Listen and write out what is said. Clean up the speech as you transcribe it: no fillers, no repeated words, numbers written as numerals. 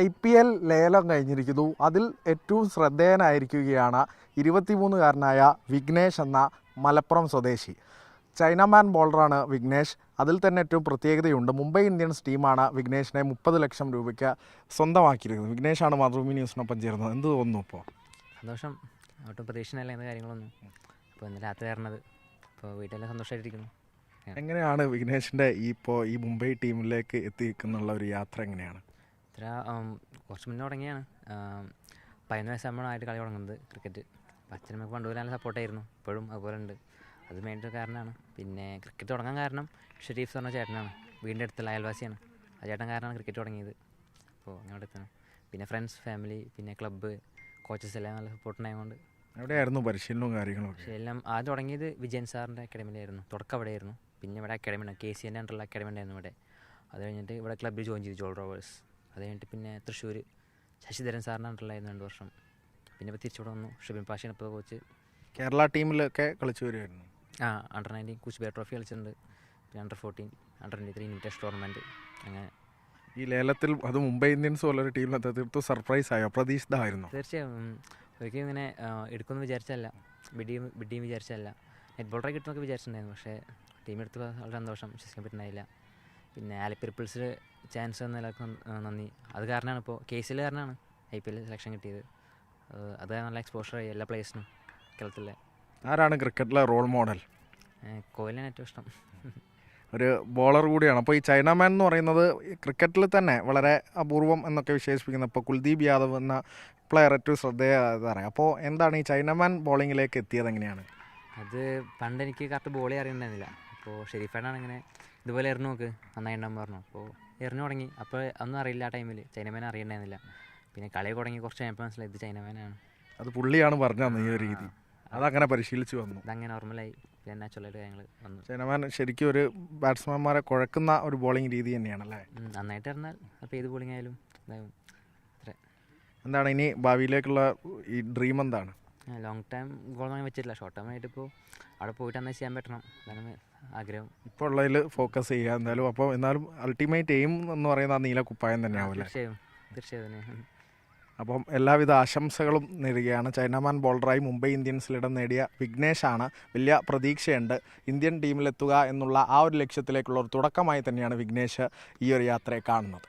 IPL ലേലം കഴിഞ്ഞിരിക്കുന്നു. അതിൽ ഏറ്റവും ശ്രദ്ധേയനായിരിക്കുകയാണ് 23-കാരനായ വിഘ്നേഷ് എന്ന മലപ്പുറം സ്വദേശി. ചൈനമാൻ ബോളറാണ് വിഘ്നേഷ്. അതിൽ തന്നെ ഏറ്റവും പ്രത്യേകതയുണ്ട്. മുംബൈ ഇന്ത്യൻസ് ടീമാണ് വിഘ്നേഷിനെ 30 ലക്ഷം രൂപയ്ക്ക് സ്വന്തമാക്കിയിരിക്കുന്നത്. വിഘ്നേഷാണ് മാതൃഭൂമി ന്യൂസിനൊപ്പം ചേരുന്നത്. എന്ത് തോന്നുന്നു ഇപ്പോൾ? സന്തോഷം. ഒട്ടും പ്രതീക്ഷയില്ല എന്ന കാര്യങ്ങളൊന്നും. അപ്പോൾ ഇന്ന് രാത്രി വരണത്. അപ്പോൾ വീട്ടിലെല്ലാം സന്തോഷമായിട്ടിരിക്കുന്നു. എങ്ങനെയാണ് വിഘ്നേഷിൻ്റെ ഈ മുംബൈ ടീമിലേക്ക് എത്തിക്കുന്നുള്ള ഒരു യാത്ര എങ്ങനെയാണ്? കുറച്ച് മുന്നേ തുടങ്ങിയാണ്. 11 വയസ്സാകുമ്പോഴായിട്ട് കളി തുടങ്ങുന്നത് ക്രിക്കറ്റ്. അപ്പോൾ അച്ഛനമ്മക്ക് പണ്ടുപോലെ നല്ല സപ്പോർട്ടായിരുന്നു. ഇപ്പോഴും അതുപോലെ ഉണ്ട്. അത് മെയിൻ കാരണമാണ്. പിന്നെ ക്രിക്കറ്റ് തുടങ്ങാൻ കാരണം ഷെരീഫ് പറഞ്ഞ ചേട്ടനാണ്. വീടിൻ്റെ അടുത്തുള്ള അയൽവാസിയാണ്. ആ ചേട്ടൻ കാരണമാണ് ക്രിക്കറ്റ് തുടങ്ങിയത്. അപ്പോൾ അങ്ങോട്ട് എത്തണം. പിന്നെ ഫ്രണ്ട്സ്, ഫാമിലി, പിന്നെ ക്ലബ്ബ്, കോച്ചസ് എല്ലാം നല്ല സപ്പോർട്ടുണ്ടായതുകൊണ്ട്. എവിടെയായിരുന്നു പരിശീലനവും കാര്യങ്ങളൊക്കെ? പരിശീലനം ആദ്യം തുടങ്ങിയത് വിജയൻ സാറിൻ്റെ അക്കാഡമിയിലായിരുന്നു. തുടക്കം അവിടെയായിരുന്നു. പിന്നെ ഇവിടെ അക്കാഡമി ഉണ്ട്, KCN ആയിട്ടുള്ള അക്കാഡമി ഉണ്ടായിരുന്നു ഇവിടെ. അത് കഴിഞ്ഞിട്ട് ഇവിടെ ക്ലബ്ബിൽ ജോയിൻ ചെയ്തു, ജോൾ റോവേഴ്സ്. അത് കഴിഞ്ഞിട്ട് പിന്നെ തൃശ്ശൂർ ശശിധരൻ സാറിനായിട്ടുള്ളായിരുന്നു 2 വർഷം. പിന്നെ ഇപ്പോൾ തിരിച്ചുവിടെ വന്നു. ഷിബിൻ പാഷയാണ് ഇപ്പോൾ കോച്ച്. കേരള ടീമിലൊക്കെ കളിച്ചു വരുമായിരുന്നു. Under-19 കുച്ച്ബേ ട്രോഫി കളിച്ചിട്ടുണ്ട്. പിന്നെ Under-14, Under-23 ഇൻവിറ്റേഷൻ ടൂർണമെൻറ്റ്. അങ്ങനെ ഈ ലേലത്തിൽ അത് മുംബൈ ഇന്ത്യൻസ് പോലൊരു ടീമിനെത്തി തീർത്തും സർപ്രൈസ് ആയോ? അപ്രതീക്ഷിതമായിരുന്നു? തീർച്ചയായും. ഒരിക്കലും ഇങ്ങനെ എടുക്കുമെന്ന് വിചാരിച്ചല്ല, ബിഡ് ടീം വിചാരിച്ചല്ല. നെറ്റ് ബോളറെ കിട്ടുമെന്നൊക്കെ വിചാരിച്ചിട്ടുണ്ടായിരുന്നു. പക്ഷേ ടീം എടുത്ത് വളരെ സന്തോഷം, വിശ്വസിക്കാൻ പറ്റുന്നില്ല. പിന്നെ ആലപ്പി ചാൻസ് തന്ന എല്ലാവർക്കും നന്ദി. അത് കാരണമാണ് ഇപ്പോൾ KCL കാരണമാണ് IPL സെലക്ഷൻ കിട്ടിയത്. അത് നല്ല എക്സ്പോഷറായി എല്ലാ പ്ലേയേഴ്സിനും കേരളത്തിലെ. ആരാണ് ക്രിക്കറ്റിലെ റോൾ മോഡൽ? കോഹ്ലിയാണ് ഏറ്റവും ഇഷ്ടം. ഒരു ബോളർ കൂടിയാണ്. അപ്പോൾ ഈ ചൈനമാൻ എന്ന് പറയുന്നത് ക്രിക്കറ്റിൽ തന്നെ വളരെ അപൂർവം എന്നൊക്കെ വിശേഷിപ്പിക്കുന്ന ഇപ്പോൾ കുൽദീപ് യാദവ് എന്ന പ്ലെയർ ഏറ്റവും ശ്രദ്ധേയതറിയാം. അപ്പോൾ എന്താണ് ഈ ചൈനമാൻ ബോളിങ്ങിലേക്ക് എത്തിയത് എങ്ങനെയാണ്? അത് പണ്ട് എനിക്ക് കറക്റ്റ് ബോളേ അറിയണ്ടായിരുന്നില്ല. അപ്പോൾ ഷെരീഫാണ് ഇങ്ങനെ ഇതുപോലെ എറിഞ്ഞു നോക്ക് നന്നായി ഉണ്ടാകും പറഞ്ഞു. അപ്പോൾ എറിഞ്ഞു തുടങ്ങി. അപ്പോൾ ഒന്നും അറിയില്ല. ആ ടൈമിൽ ചൈനമാൻ അറിയണ്ടായിരുന്നില്ല. പിന്നെ കളി തുടങ്ങി കുറച്ച് കഴിഞ്ഞപ്പോൾ മനസ്സിലായി ഇത് ചൈനമാനാണ്. അത് പുള്ളിയാണ് പറഞ്ഞത് ഈ ഒരു രീതി. അതങ്ങനെ പരിശീലിച്ച് വന്നു. അതങ്ങനെ നോർമലായി പിന്നെ നാച്ചുറലായിട്ട് കാര്യങ്ങൾ വന്നു. ചൈനമാൻ ശരിക്കും ഒരു ബാറ്റ്സ്മാൻമാരെ കുഴക്കുന്ന ഒരു ബോളിംഗ് രീതി തന്നെയാണല്ലേ? നന്നായിട്ട് എറിഞ്ഞാൽ അപ്പോൾ ഏത് ബോളിംഗ് ആയാലും ഇതാവും. എന്താണ് ഇനി ഭാവിയിലേക്കുള്ള ഈ ഡ്രീം എന്താണ്? ലോങ് ടൈം ഗോൾ ഒന്നും വെച്ചിട്ടില്ല. ഷോർട്ട് ടൈം ആയിട്ട് ഇപ്പോൾ അവിടെ പോയിട്ട് അന്ന് ചെയ്യാൻ പറ്റണം. അതാണ് ആഗ്രഹം. ഇപ്പോൾ ഉള്ളതിൽ ഫോക്കസ് ചെയ്യുക എന്തായാലും. അപ്പോൾ എന്നാലും അൾട്ടിമേറ്റ് എയിം എന്ന് പറയുന്ന ആ നീല കുപ്പായം തന്നെയാവില്ലേ? തീർച്ചയായും. അപ്പം എല്ലാവിധ ആശംസകളും നേരുകയാണ്. ചൈനമാൻ ബോളറായി മുംബൈ ഇന്ത്യൻസിൽ ഇടം നേടിയ വിഘ്നേഷാണ്. വലിയ പ്രതീക്ഷയുണ്ട്. ഇന്ത്യൻ ടീമിലെത്തുക എന്നുള്ള ആ ഒരു ലക്ഷ്യത്തിലേക്കുള്ള ഒരു തുടക്കമായി തന്നെയാണ് വിഘ്നേഷ് ഈ ഒരു യാത്രയെ കാണുന്നത്.